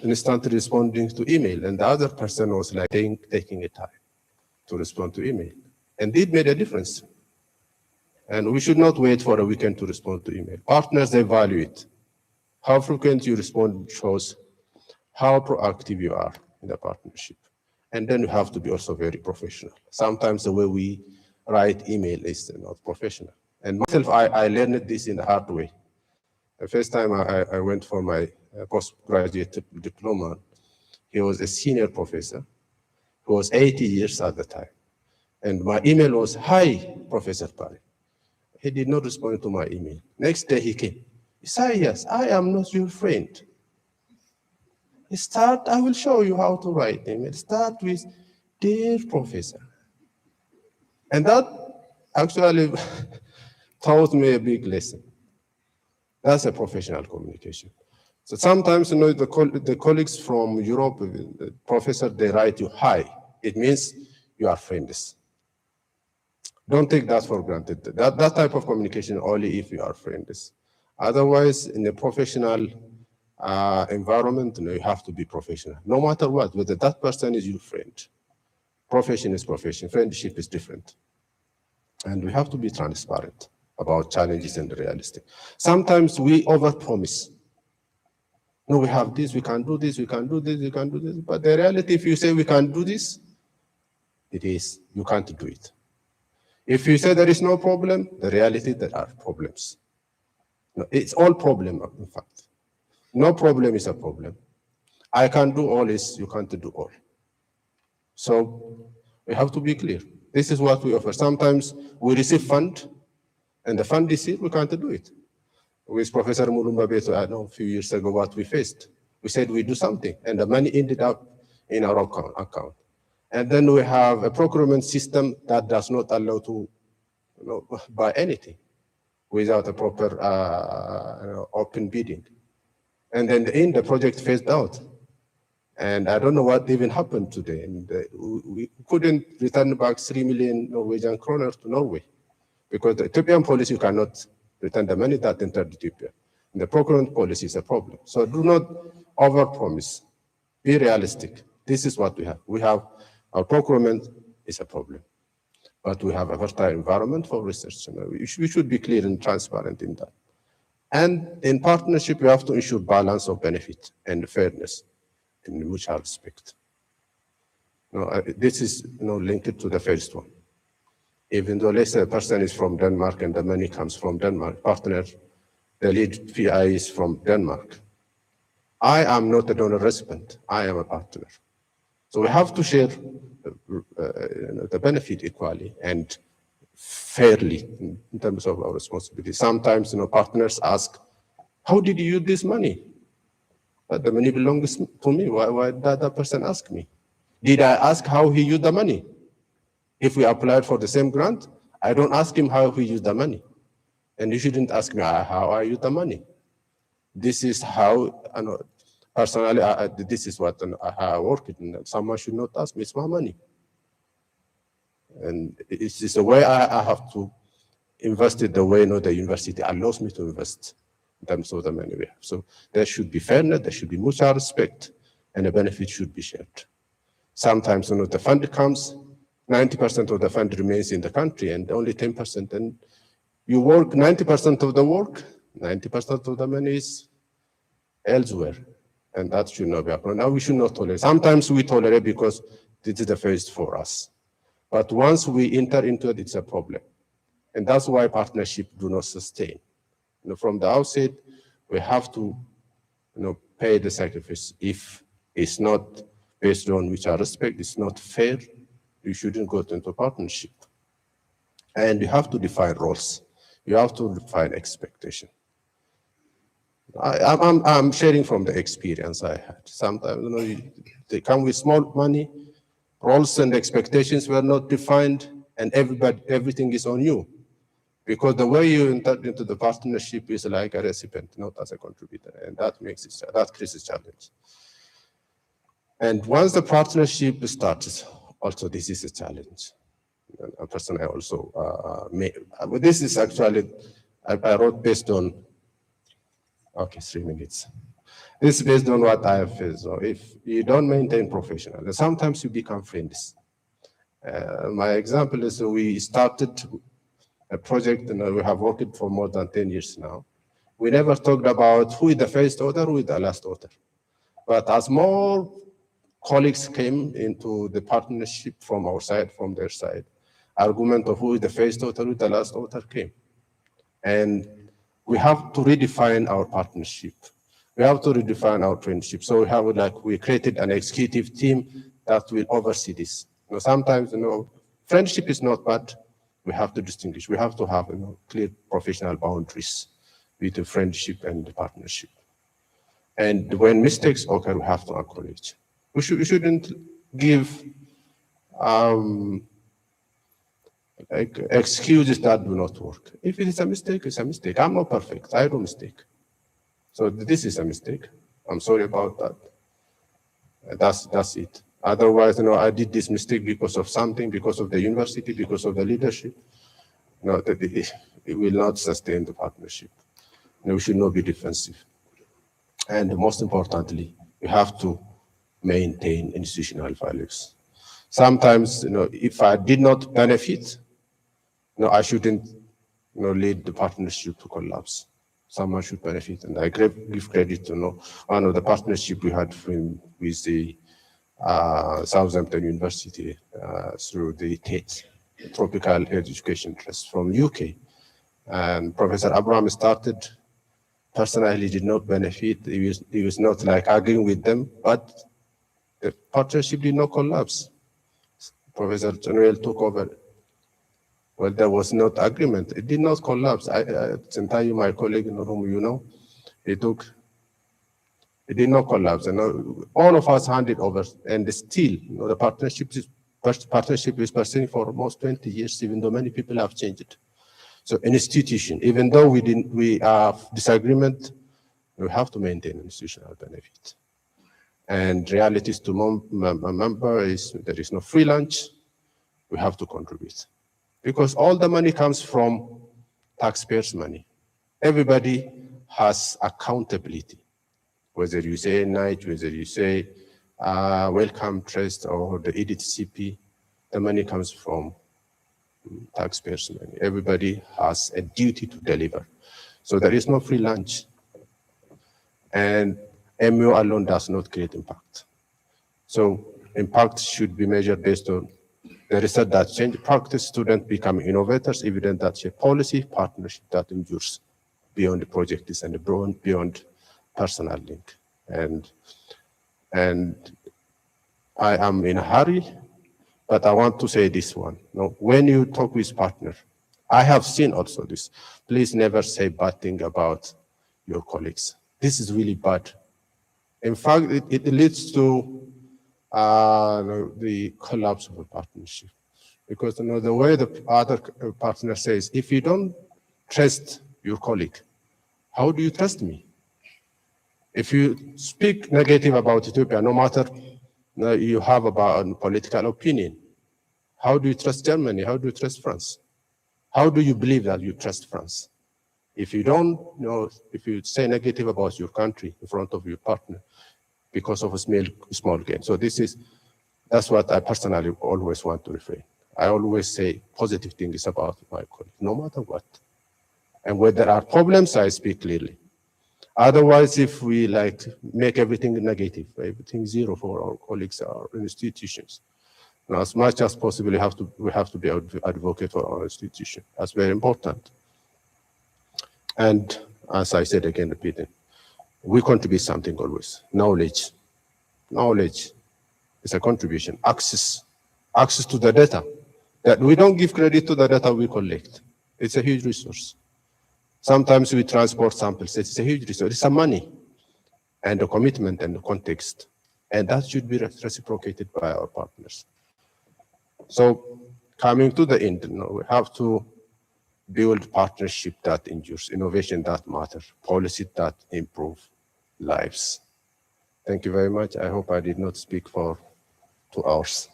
instantly responding to email, and the other person was like taking a time to respond to email. And it made a difference. And we should not wait for a weekend to respond to email. Partners, they value it. How frequent you respond shows how proactive you are in the partnership. And then you have to be also very professional. Sometimes the way we write email is not professional. And myself, I learned this in a hard way. The first time I went for my postgraduate diploma, he was a senior professor who was 80 years at the time. And my email was, "Hi, Professor Pari." He did not respond to my email. Next day he came. He said, "Yes, I am not your friend. I will show you how to write email. Start with, 'Dear Professor.'" And that actually taught me a big lesson. That's a professional communication. So sometimes, the colleagues from Europe, the professor, they write you, "Hi." It means you are friends. Don't take that for granted. That type of communication only if you are friends. Otherwise, in a professional environment, you have to be professional, no matter what, whether that person is your friend. Profession is profession, friendship is different. And we have to be transparent about challenges and realistic. Sometimes we overpromise. No, we have this, we can do this, we can do this, we can do this. But the reality, if you say we can do this, it is, you can't do it. If you say there is no problem, the reality, there are problems. No, it's all problem, in fact. No problem is a problem. I can do all this, you can't do all. So we have to be clear. This is what we offer. Sometimes we receive fund, and the fund is here, we can't do it. With Professor Mulumba Beto, I know a few years ago what we faced. We said we do something, and the money ended up in our account. And then we have a procurement system that does not allow to buy anything without a proper open bidding. And then in the project phased out. And I don't know what even happened today. And we couldn't return back 3 million Norwegian kroner to Norway because the Ethiopian policy, you cannot return the money that entered Ethiopia. And the procurement policy is a problem. So do not overpromise. Be realistic. This is what we have. We have our procurement is a problem, but we have a fertile environment for research. We should be clear and transparent in that. And in partnership, we have to ensure balance of benefit and fairness and mutual respect. This is linked to the first one. Even though, let's say, a person is from Denmark and the money comes from Denmark, partner, the lead PI is from Denmark. I am not a donor recipient, I am a partner. So we have to share the benefit equally and fairly in terms of our responsibility. Sometimes, partners ask, "How did you use this money?" But the money belongs to me. Why did that person ask me? Did I ask how he used the money? If we applied for the same grant, I don't ask him how he used the money. And you shouldn't ask me how I use the money. This is how, personally, this is what how I work it. And someone should not ask me, it's my money. And it's the way I have to invest it the way the university allows me to invest in terms of the money we have. So there should be fairness, there should be mutual respect, and the benefit should be shared. Sometimes the fund comes, 90% of the fund remains in the country and only 10%. And you work 90% of the work, 90% of the money is elsewhere. And that should not be happening. Now we should not tolerate. Sometimes we tolerate because this is the first for us. But once we enter into it, it's a problem. And that's why partnership do not sustain. From the outset, we have to pay the sacrifice. If it's not based on mutual respect, it's not fair, you shouldn't go into partnership. And you have to define roles. You have to define expectation. I'm sharing from the experience I had. Sometimes they come with small money, roles and expectations were not defined, and everything is on you. Because the way you enter into the partnership is like a recipient, not as a contributor, and that creates a challenge. And once the partnership starts, also this is a challenge. And personally, also this is actually I wrote based on. Okay, 3 minutes. It's based on what I have faced. So if you don't maintain professional, then sometimes you become friends. My example is we started a project and we have worked for more than 10 years now. We never talked about who is the first author, who is the last author. But as more colleagues came into the partnership from our side, from their side, argument of who is the first author, who is the last author came. And we have to redefine our partnership. We have to redefine our friendship. So we created an executive team that will oversee this. Sometimes, friendship is not bad. We have to distinguish. We have to have, clear professional boundaries between friendship and the partnership. And when mistakes occur, we have to acknowledge. We shouldn't give like excuses that do not work. If it is a mistake, it's a mistake. I'm not perfect. I do mistake. So this is a mistake. I'm sorry about that. That's it. Otherwise, I did this mistake because of something, because of the university, because of the leadership. It will not sustain the partnership. We should not be defensive. And most importantly, we have to maintain institutional values. Sometimes, if I did not benefit, I shouldn't, lead the partnership to collapse. Someone should benefit, and I give credit to one of the partnership we had with the Southampton University through the TET, Tropical Education Trust from UK. And Professor Abraham started. Personally, did not benefit. He was not like arguing with them, but the partnership did not collapse. Professor General took over. Well, there was not agreement. It did not collapse. Sentayu, my colleague in the room, it did not collapse. And all of us handed over, and still, the partnership is pursuing for almost 20 years, even though many people have changed. So institution, even though we have disagreement, we have to maintain institutional benefit. And realities to a member is there is no free lunch. We have to contribute because all the money comes from taxpayers' money. Everybody has accountability, whether you say night, whether you say Welcome Trust or the EDTCP, the money comes from taxpayers' money. Everybody has a duty to deliver. So there is no free lunch. And MO alone does not create impact. So impact should be measured based on the research that change practice, students become innovators, evident that shape policy, partnership that endures beyond the projects and beyond personal link. And I am in a hurry, but I want to say this one. When you talk with partner, I have seen also this. Please never say bad thing about your colleagues. This is really bad. In fact, it leads to the collapse of a partnership. Because the way the other partner says, if you don't trust your colleague, how do you trust me? If you speak negative about Ethiopia, no matter you have about a political opinion, how do you trust Germany? How do you trust France? How do you believe that you trust France? If you don't if you say negative about your country in front of your partner because of a small gain. So that's what I personally always want to refrain. I always say positive things about my colleague, no matter what. And where there are problems, I speak clearly. Otherwise, if we make everything negative, everything zero for our colleagues, our institutions, as much as possible, we have to be advocate for our institution. That's very important. And as I said again, repeating, we contribute something always. Knowledge is a contribution. Access to the data. That we don't give credit to the data we collect. It's a huge resource. Sometimes we transport samples. It's a huge resource. It's a money and the commitment and the context. And that should be reciprocated by our partners. So coming to the end, we have to build partnership that endures, innovation that matters, policy that improve lives. Thank you very much. I hope I did not speak for 2 hours.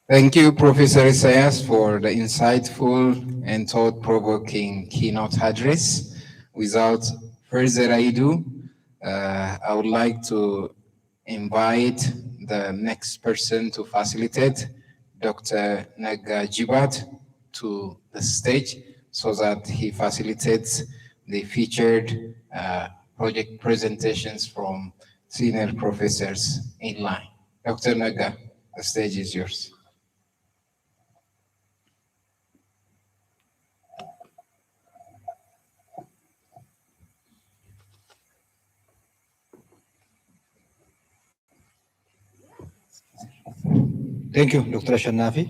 Thank you, Professor Isaias, for the insightful and thought-provoking keynote address. Without further ado, I would like to invite the next person to facilitate, Dr. Naga Jibat, to the stage so that he facilitates the featured project presentations from senior professors in line. Dr. Naga, the stage is yours. Thank you, Dr. Shanafi.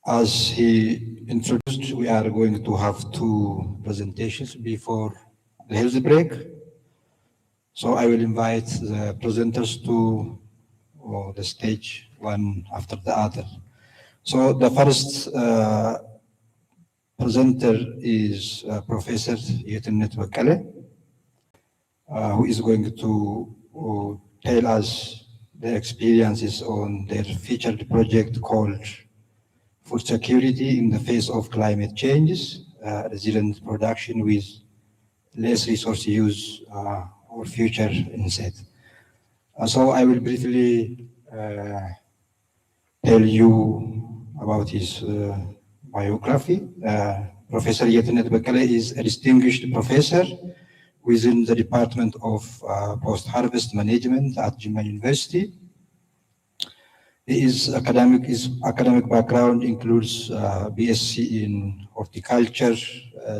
As he introduced, we are going to have two presentations before the health break. So I will invite the presenters to the stage one after the other. So the first presenter is Professor Yetenet Bakale, who is going to tell us their experiences on their featured project called Food Security in the Face of Climate Changes, Resilient Production with Less Resource Use, or Future Insight. So I will briefly tell you about his biography. Professor Yetenet Bekele is a distinguished professor within the Department of Post-Harvest Management at Jimma University. His academic background includes BSc in Horticulture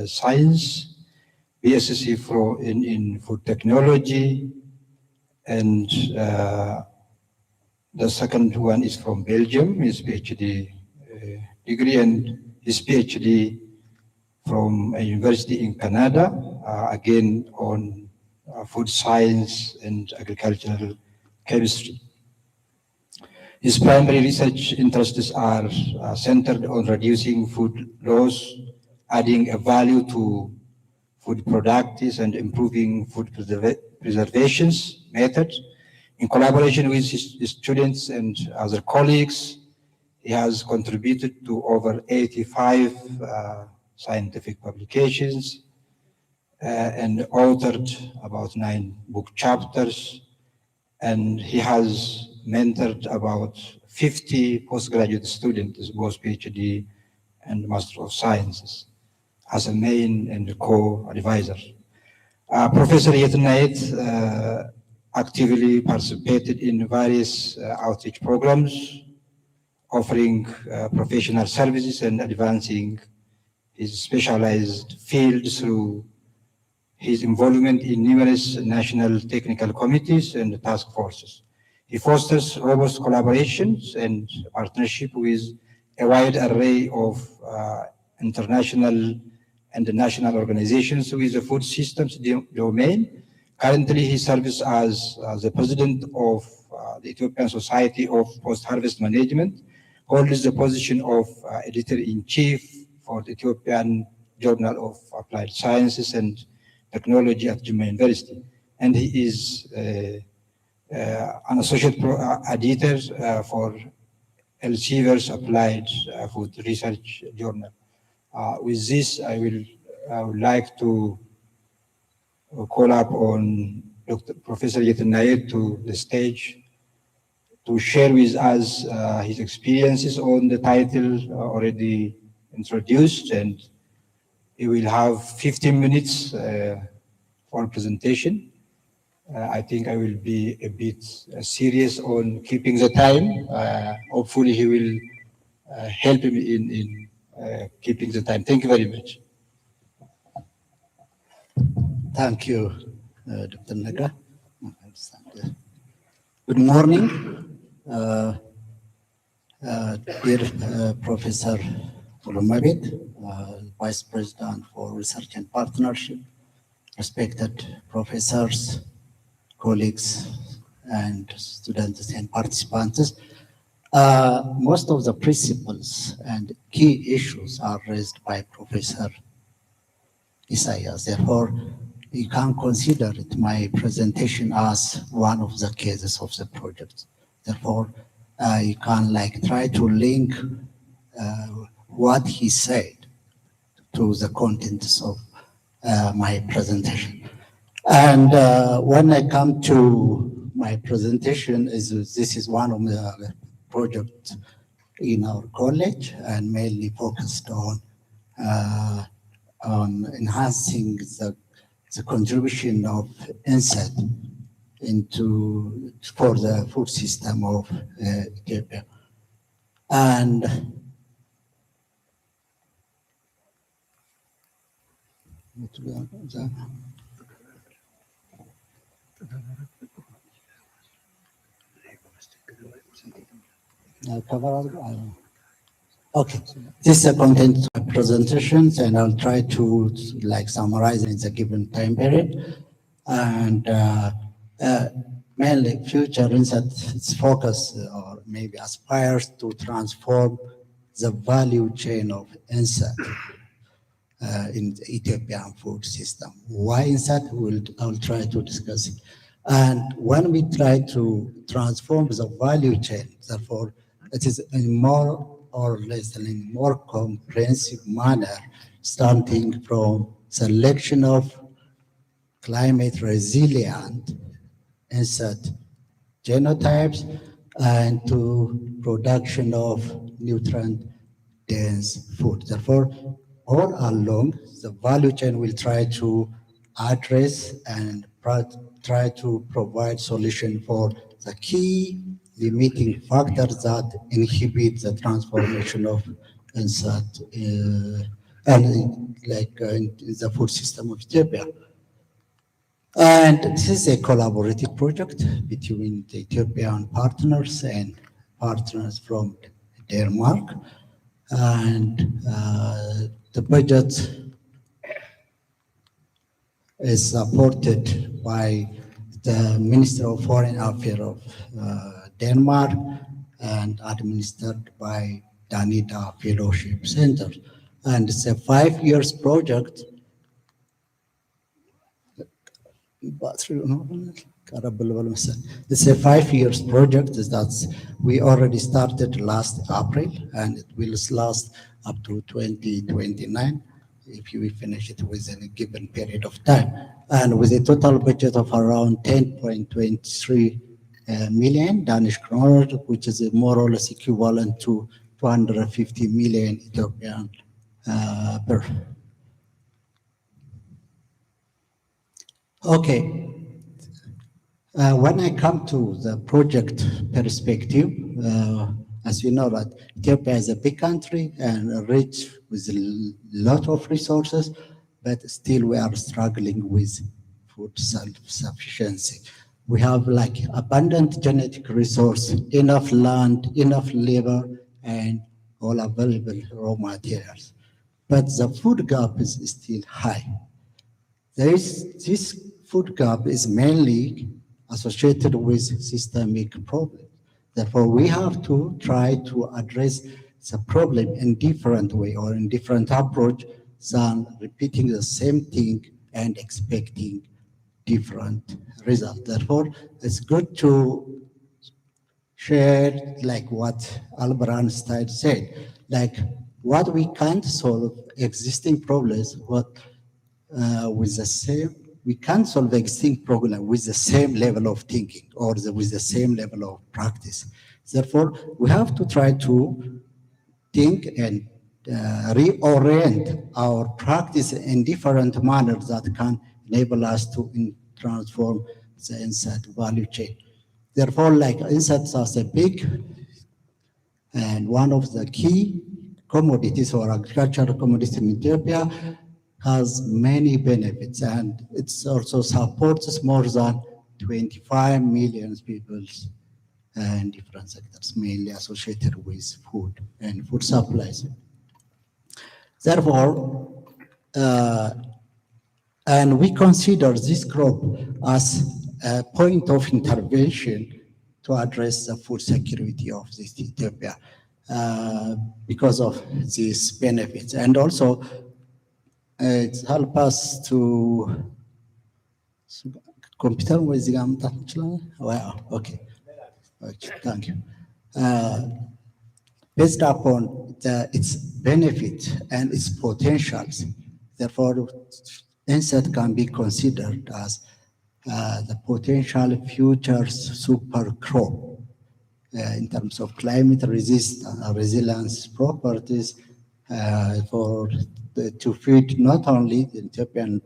Science, BSc in Food Technology, and the second one is from Belgium, his PhD degree, and his PhD from a university in Canada, again on food science and agricultural chemistry. His primary research interests are centered on reducing food loss, adding a value to food products, and improving food preservations methods. In collaboration with his students and other colleagues, he has contributed to over 85 scientific publications and authored about 9 book chapters, and he has mentored about 50 postgraduate students, both PhD and Master of Sciences, as a main and co-advisor. Professor Yetnait actively participated in various outreach programs, offering professional services and advancing his specialized field through his involvement in numerous national technical committees and task forces. He fosters robust collaborations and partnership with a wide array of international and national organizations with the food systems domain. Currently, he serves as the president of the Ethiopian Society of Post-Harvest Management, holds the position of editor-in-chief for the Ethiopian Journal of Applied Sciences and Technology at Jimma University. And he is an associate editor for Elsevier's Applied Food Research Journal. With this, I would like to call up on Professor Yetenair to the stage to share with us his experiences on the title already introduced, and he will have 15 minutes for presentation. I think I will be a bit serious on keeping the time. Hopefully he will help me in keeping the time. Thank you very much. Thank you, Dr. Naga. Good morning, dear Professor Ulumabit, Vice President for Research and Partnership, respected professors, colleagues, and students and participants. Most of the principles and key issues are raised by Professor Isaias. Therefore, you can consider it, my presentation, as one of the cases of the project. Therefore, you can like try to link what he said to the contents of my presentation. And when I come to my presentation, this is one of the projects in our college and mainly focused uh, on enhancing the contribution of insect into for the food system of Ethiopia. And okay, this is the content of my presentations, and I'll try to like summarize in the given time period. And mainly future insight its focus or maybe aspires to transform the value chain of insect in the Ethiopian food system. Why insect? I'll try to discuss it. And when we try to transform the value chain, therefore, it is in more or less in a more comprehensive manner, starting from selection of climate resilient insect genotypes and to production of nutrient dense food. Therefore, all along the value chain will try to address and try to provide solution for the key limiting factors that inhibit the transformation of insect and in the food system of Ethiopia. And this is a collaborative project between the Ethiopian partners and partners from Denmark. And the budget is supported by the Minister of Foreign Affairs of Denmark and administered by Danida Fellowship Center. And it's a 5 years project. It's a 5 years project that we already started last April, and it will last up to 2029 if we finish it within a given period of time. And with a total budget of around 10.23 million Danish kroner, which is more or less equivalent to 250 million Ethiopian per. Okay. When I come to the project perspective, as you know that Ethiopia is a big country and rich with a lot of resources, but still we are struggling with food self-sufficiency. We have like abundant genetic resource, enough land, enough labor, and all available raw materials. But the food gap is still high. This food gap is mainly associated with systemic problems. Therefore, we have to try to address the problem in different way or in different approach than repeating the same thing and expecting different results. Therefore, it's good to share like what Albert Einstein said, like what we can't solve existing problems, with the same, we can't solve the existing problem with the same level of thinking or with the same level of practice. Therefore, we have to try to think and reorient our practice in different manners that can enable us to transform the insect value chain. Therefore, like insects are a big and one of the key commodities or agricultural commodities in Ethiopia, has many benefits, and it also supports more than 25 million people and different sectors, mainly associated with food and food supplies. Therefore, and we consider this crop as a point of intervention to address the food security of this Ethiopia because of these benefits. And also, it helps us to computer with the wow, okay. Okay, thank you. based upon its benefit and its potentials. Therefore, insect can be considered as the potential future super crop in terms of climate resilience properties to feed not only the Ethiopian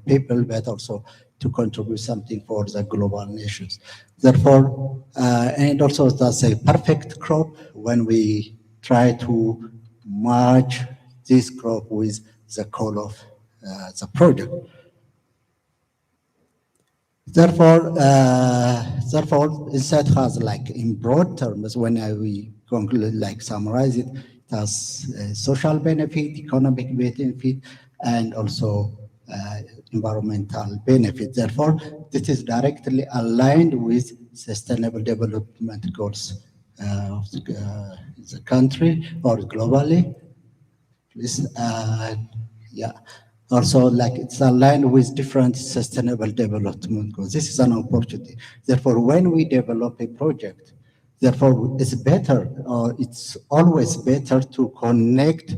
people but also to contribute something for the global nations. Therefore, and also that's a perfect crop when we try to merge this crop with the goal of the project. Therefore, instead has like in broad terms, when we conclude, like summarize it, it has social benefit, economic benefit, and also environmental benefit. Therefore, this is directly aligned with sustainable development goals of the country or globally. Please, yeah. Also, like it's aligned with different sustainable development goals. This is an opportunity. Therefore, when we develop a project, therefore it's better, or it's always better to connect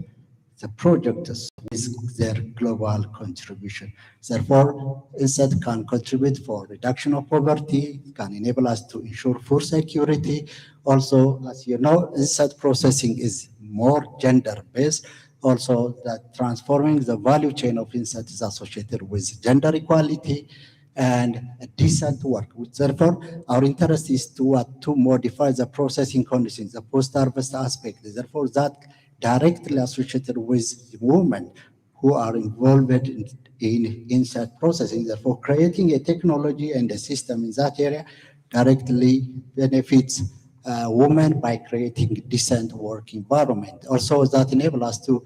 the projects with their global contribution. Therefore, INSET can contribute for reduction of poverty, can enable us to ensure food security. Also, as you know, INSET processing is more gender-based. Also, that transforming the value chain of INSET is associated with gender equality and a decent work. Therefore, our interest is to modify the processing conditions, the post-harvest aspect. Therefore, that directly associated with women who are involved in insect processing. Therefore, creating a technology and a system in that area directly benefits women by creating decent work environment. Also, that enable us to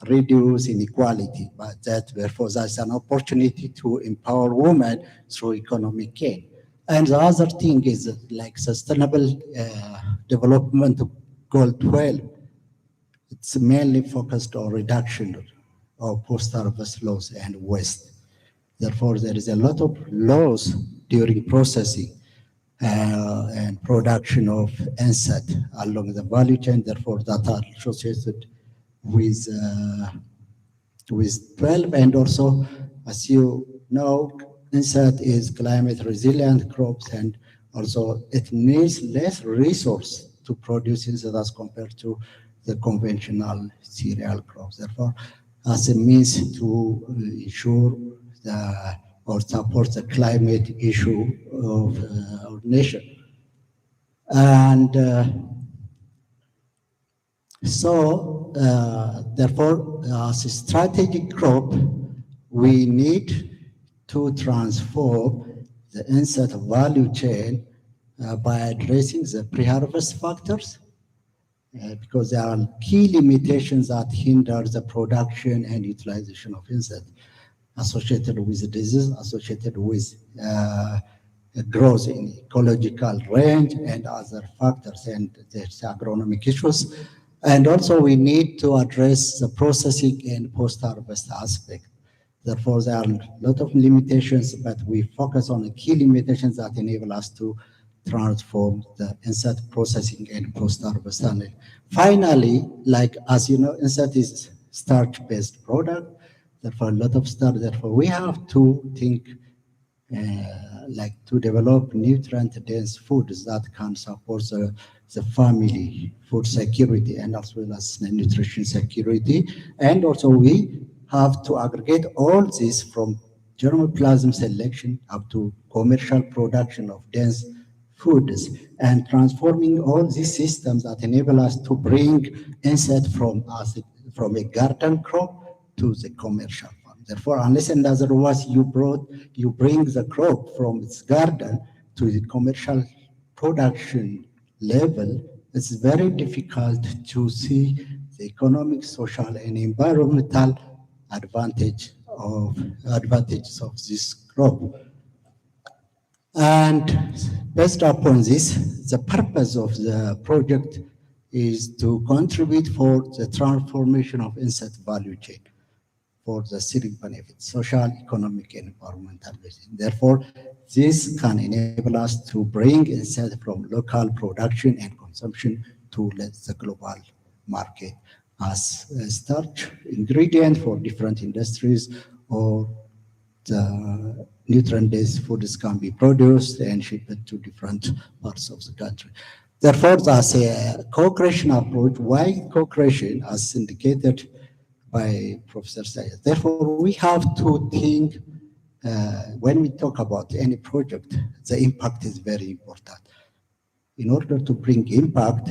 reduce inequality, but that therefore that's an opportunity to empower women through economic gain. And the other thing is like sustainable development goal 12. It's mainly focused on reduction of post-harvest loss and waste. Therefore, there is a lot of loss during processing and production of insect along the value chain. Therefore, that are associated with 12. And also, as you know, insect is climate resilient crops, and also it needs less resource to produce insect as compared to the conventional cereal crops. Therefore, as a means to ensure or support the climate issue of our nation. And therefore, as a strategic crop, we need to transform the insect value chain by addressing the pre-harvest factors, because there are key limitations that hinder the production and utilization of insects associated with disease, associated with growth in ecological range and other factors, and there's agronomic issues. And also we need to address the processing and post-harvest aspect. Therefore, there are a lot of limitations, but we focus on the key limitations that enable us to transform the insect processing and post-harvest. And finally, like as you know, insect is starch-based product. Therefore, a lot of starch. Therefore, we have to think like to develop nutrient-dense foods that can support the family food security and as well as the nutrition security. And also we have to aggregate all this from germplasm selection up to commercial production of dense foods and transforming all these systems that enable us to bring insect from a garden crop to the commercial farm. Therefore, unless and otherwise you bring the crop from its garden to the commercial production level, it's very difficult to see the economic, social, and environmental advantages of this crop. And based upon this, the purpose of the project is to contribute for the transformation of insect value chain for the civic benefits, social, economic, and environmental benefits. Therefore, this can enable us to bring insect from local production and consumption consumption to the global market as a starch ingredient for different industries, or the nutrient-based foods can be produced and shipped to different parts of the country. Therefore, as a co-creation approach, why co-creation, as indicated by Professor Sayed? Therefore, we have to think when we talk about any project, the impact is very important. In order to bring impact,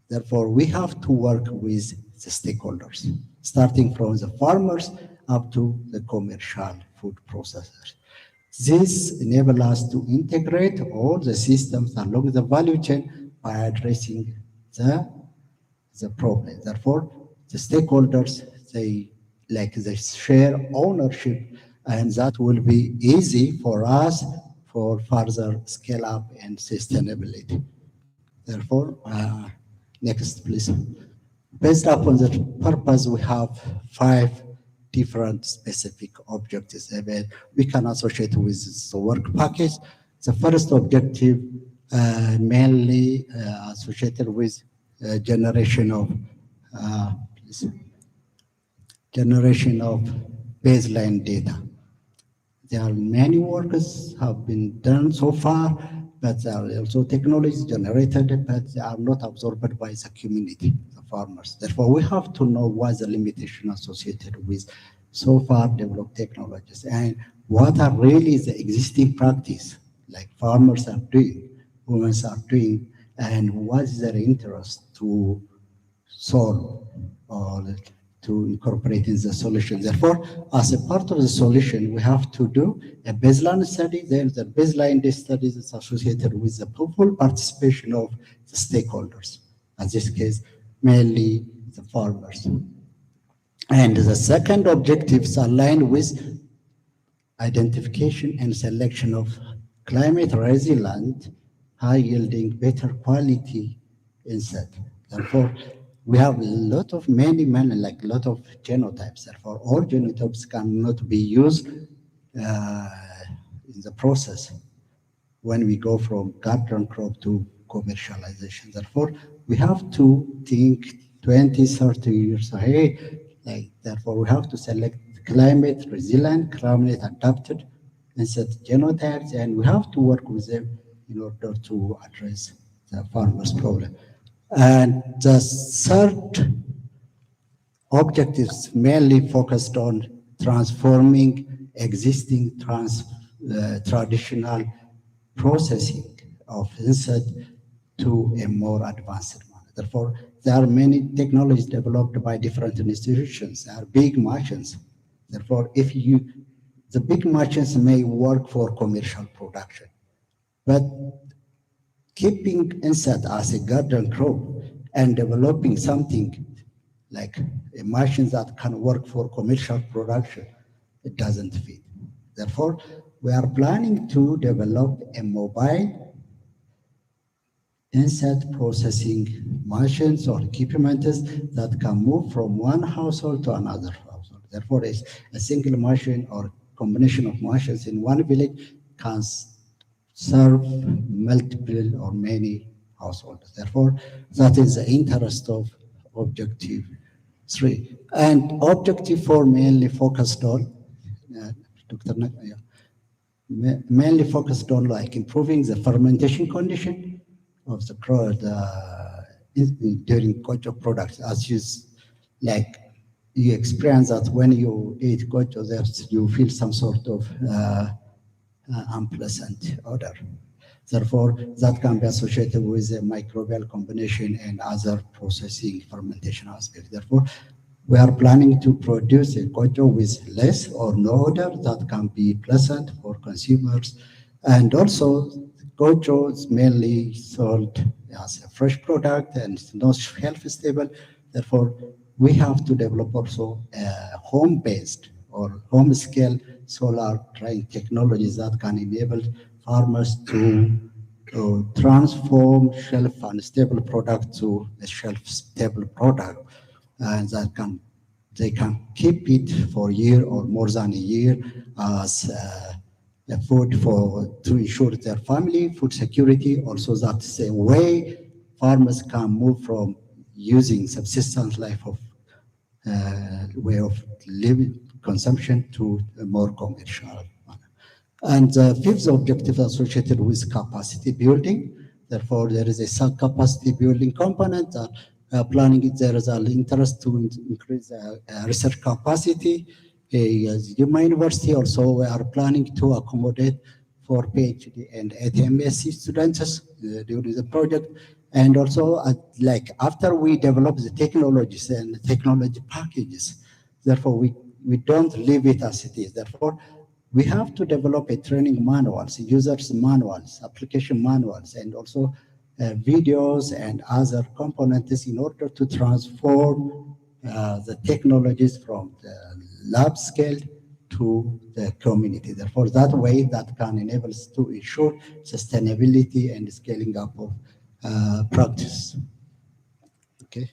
therefore, we have to work with the stakeholders, starting from the farmers up to the commercial food processors. This enables us to integrate all the systems along the value chain by addressing the problem. Therefore, the stakeholders, they share ownership, and that will be easy for us for further scale up and sustainability. Therefore, next please. Based upon the purpose, we have 5 different specific objectives that we can associate with the work package. The first objective mainly associated with generation of baseline data. There are many works have been done so far, but there are also technologies generated, but they are not absorbed by the community, the farmers. Therefore, we have to know what the limitation associated with so far developed technologies and what are really the existing practice, like farmers are doing, women are doing, and what is their interest to solve or to incorporate in the solution. Therefore, as a part of the solution, we have to do a baseline study. Then the baseline study is associated with the full participation of the stakeholders. In this case, mainly the farmers. And the second objectives aligned with identification and selection of climate resilient, high yielding, better quality insect. Therefore, we have a lot of like a lot of genotypes. Therefore, all genotypes cannot be used in the process when we go from garden crop to commercialization. Therefore, we have to think 20, 30 years ahead. Therefore, we have to select climate resilient, climate adapted insect genotypes, and we have to work with them in order to address the farmers' problem. And the third objective is mainly focused on transforming existing traditional processing of insect to a more advanced one. Therefore, there are many technologies developed by different institutions. There are big machines. Therefore, the big machines may work for commercial production, but keeping insect as a garden crop and developing something like a machine that can work for commercial production, it doesn't fit. Therefore, we are planning to develop a mobile insect processing machines or equipment that can move from one household to another household. Therefore, a single machine or combination of machines in one village can serve multiple or many households. Therefore, that is the interest of objective 3. And objective 4 mainly focused on, Dr. mainly focused on like improving the fermentation condition of the crop during kocho products. As you experience that when you eat kocho, you feel some sort of unpleasant odor. Therefore, that can be associated with a microbial combination and other processing fermentation aspects. Therefore, we are planning to produce a kocho with less or no odor that can be pleasant for consumers. And also, kocho is mainly sold as a fresh product and it's not shelf stable. Therefore, we have to develop also a home-based or home-scale solar drying technologies that can enable farmers to transform shelf unstable product to a shelf-stable product, and they can keep it for a year or more than a year as food to ensure their family food security. Also, that's a way farmers can move from using subsistence life of way of living consumption to a more commercial manner. And the fifth objective associated with capacity building. Therefore, there is a sub-capacity building component. Planning, there is an interest to increase research capacity. As Jimma University also, we are planning to accommodate for PhD and ATMSc students during the project. And also, like after we develop the technologies and the technology packages, therefore we don't leave it as it is. Therefore, we have to develop a training manuals, users manuals, application manuals, and also videos and other components in order to transform the technologies from the lab scale to the community. Therefore, that way that can enable us to ensure sustainability and scaling up of practice. Okay.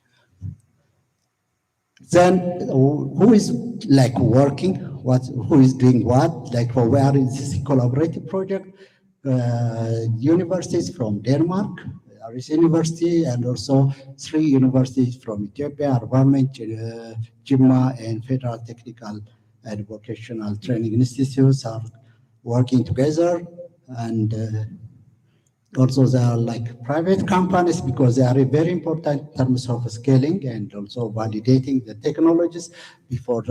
Then who is like working, who is doing what, like for where is this collaborative project? Universities from Denmark, Aris University, and also 3 universities from Ethiopia, Arvament, Jimma, and Federal Technical and Vocational Training Institutes are working together. And also they are like private companies because they are very important in terms of scaling and also validating the technologies before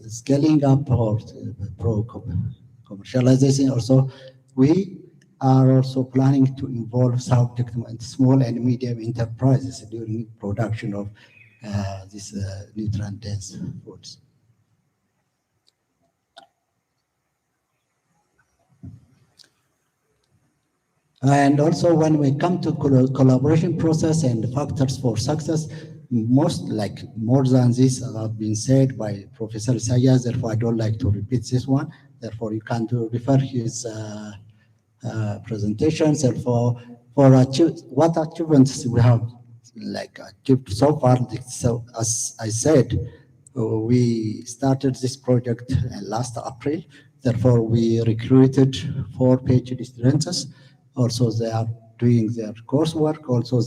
scaling up or commercialization. Also, we are also planning to involve subject small and medium enterprises during production of these nutrient dense foods. And also when we come to collaboration process and factors for success, more than this have been said by Professor Isaias, therefore I don't like to repeat this one. Therefore you can refer his presentations. Therefore, for what achievements we have achieved so far. So as I said, we started this project last April. Therefore, we recruited 4 PhD students. Also, they are doing their coursework. Also,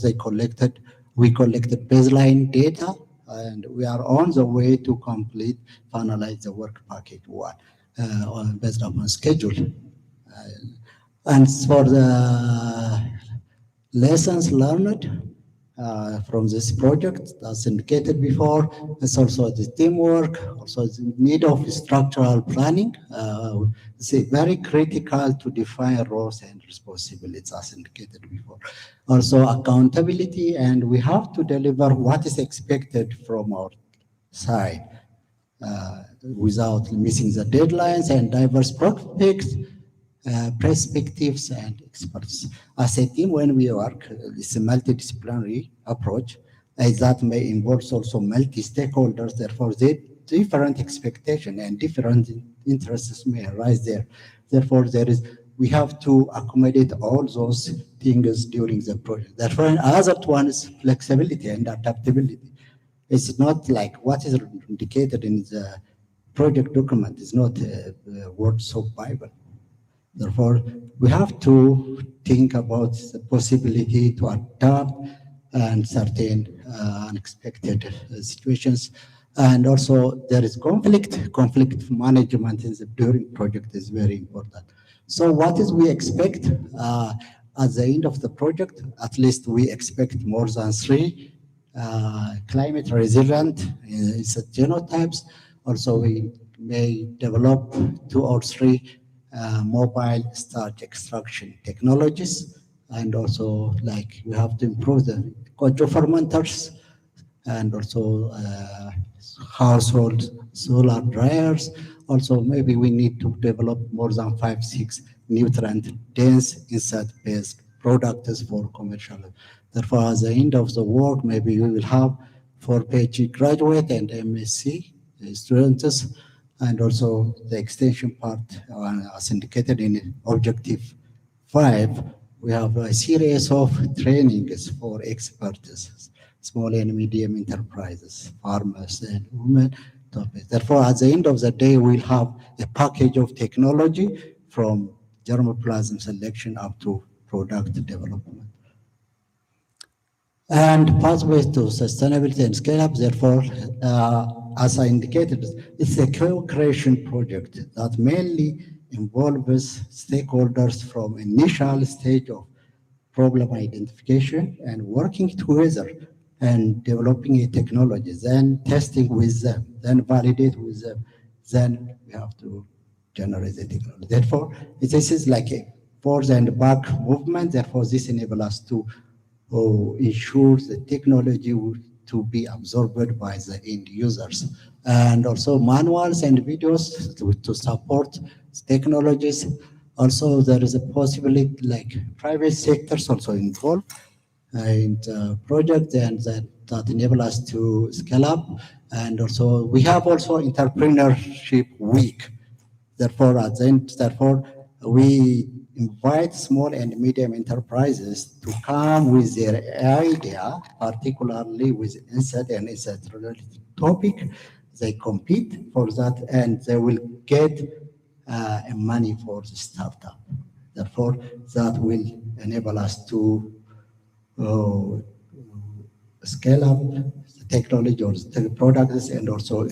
we collected baseline data, and we are on the way to finalize the work package one based upon schedule. And for the lessons learned from this project, as indicated before, it's also the teamwork, also the need of structural planning. It's very critical to define roles and responsibilities, as indicated before. Also accountability, and we have to deliver what is expected from our side without missing the deadlines and diverse perspectives and experts. As a team, when we work, it's a multidisciplinary approach that may involve also multi-stakeholders. Therefore, the different expectations and different interests may arise there. Therefore, we have to accommodate all those things during the project. Therefore, another one is flexibility and adaptability. It's not like what is indicated in the project document is not a word so Bible. Therefore, we have to think about the possibility to adapt and certain unexpected situations. And also there is conflict management during project is very important. So what is we expect at the end of the project? At least we expect more than 3 climate resilient genotypes. Also we may develop 2 or 3 mobile starch extraction technologies, and also we have to improve the cocoa fermenters and also household solar dryers. Also, maybe we need to develop more than 5-6 nutrient dense insect-based products for commercial. Therefore, at the end of the work, maybe we will have 4 PhD graduate and MSc students, and also the extension part, as indicated in Objective 5, we have a series of trainings for experts, small and medium enterprises, farmers and women. Therefore, at the end of the day, we'll have a package of technology from germplasm selection up to product development. And pathways to sustainability and scale up, therefore, as I indicated, it's a co-creation project that mainly involves stakeholders from initial stage of problem identification and working together and developing a technology, then testing with them, then validate with them, then we have to generate the technology. Therefore, this is like a forward and back movement. Therefore, this enables us to ensure the technology to be absorbed by the end users. And also manuals and videos to support technologies. Also, there is a possibility like private sectors also involved in the project and that enable us to scale up. And also, we have also entrepreneurship week. Therefore, at the end, therefore, we invite small and medium enterprises to come with their idea, particularly with insight and insight-related topic. They compete for that, and they will get money for the startup. Therefore, that will enable us to scale up the technology or the products and also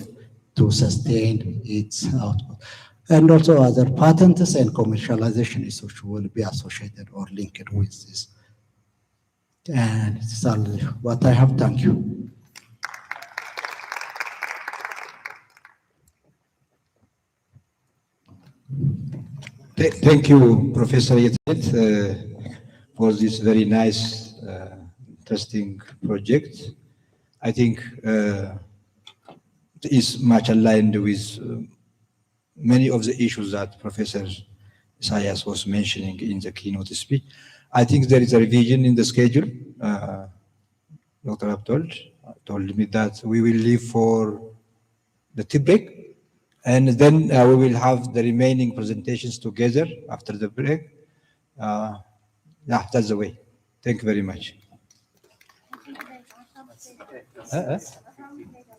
to sustain its output. And also other patents and commercialization issues will be associated or linked with this. And that's all what I have. Thank you. Thank you, Professor Yetet, for this very nice, interesting project. I think it is much aligned with many of the issues that Professor Isaias was mentioning in the keynote speech. I think there is a revision in the schedule. Dr. Abdul told me that we will leave for the tea break, and then we will have the remaining presentations together after the break. Yeah, that's the way. Thank you very much.